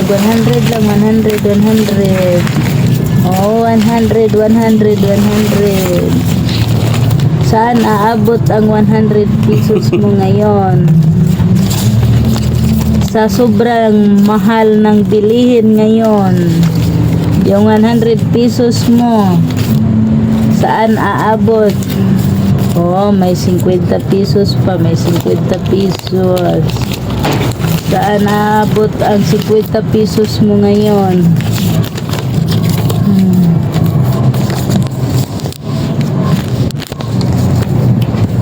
100 lang, 100, 100. Oh, 100, 100, 100. Saan aabot ang 100 pesos mo ngayon? Sa sobrang mahal ng bilihin ngayon, yung 100 pesos mo, saan aabot? Oh, may 50 pesos pa, may 50 pesos. Saan aabot ang 50 pesos mo ngayon?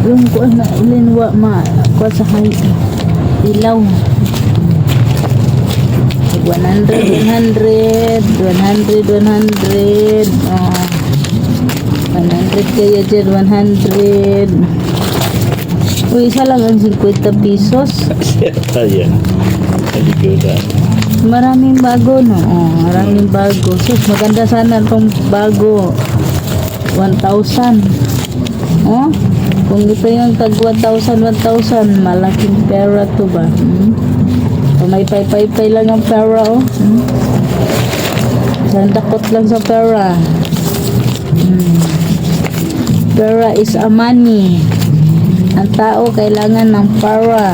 Yung kuan na ilinwa kuan sa ilaw. 100, 100, 100, 100. Oh. 100 kaya dyan, 100. Uy, isa lang ang 50 pesos. Ayan. Maraming bago, no? Oh, maraming bago. Sus, maganda sana itong bago. 1,000. Oh, kung ito yung tag 1,000, 1,000, malaking pera to ba? May pay lang ang pera, oh. Isang dakot lang sa pera. Pera is a money. Ang tao kailangan ng pera.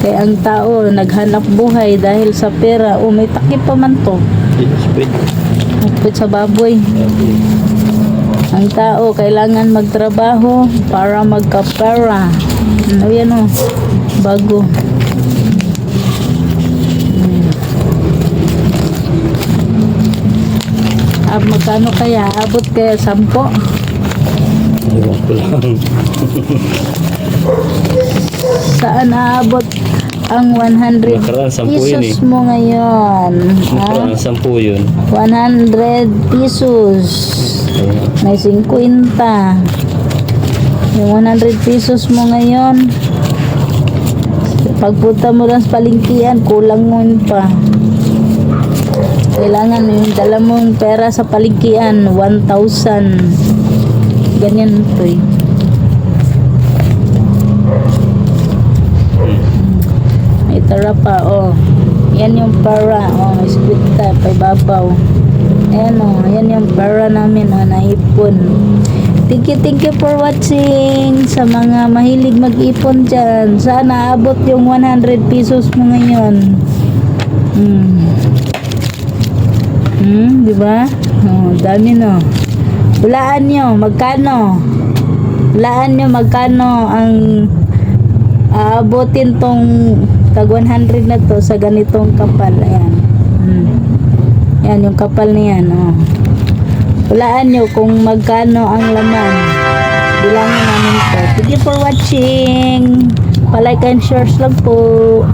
Kaya ang tao naghanap buhay dahil sa pera. Oh, may takip pa man to. Takip sa baboy. Ang tao kailangan magtrabaho para magkapera. Ano yan, oh, bago. Magkano kaya? Abot kaya 10? Ewan ko lang. Saan aabot ang 100 pesos mo ngayon? Nakaraan 10 yun. 100 pesos. May 50. Yung 100 pesos mo ngayon, pagpunta mo lang sa palengkean, kulang mo yun pa. Kailangan yung dala mong pera sa palengkean, 1,000. Ganyan ito eh. May tara pa, oh. Yan yung pera, oh. May squita, paibabaw. Ayan, oh. Yan yung pera namin, oh. Naipon. Thank you for watching. Sa mga mahilig mag-ipon dyan, saan naabot yung 100 pesos mo ngayon? Diba? Oh, dami, no. Hulaan nyo, magkano? Hulaan nyo, magkano ang aabotin tong tag 100 na to sa ganitong kapal. Ayan. Ayan, yung kapal na yan, oh. Hulaan nyo kung magkano ang laman. Bilangin namin to. Thank you for watching. Pa-like and share lang po.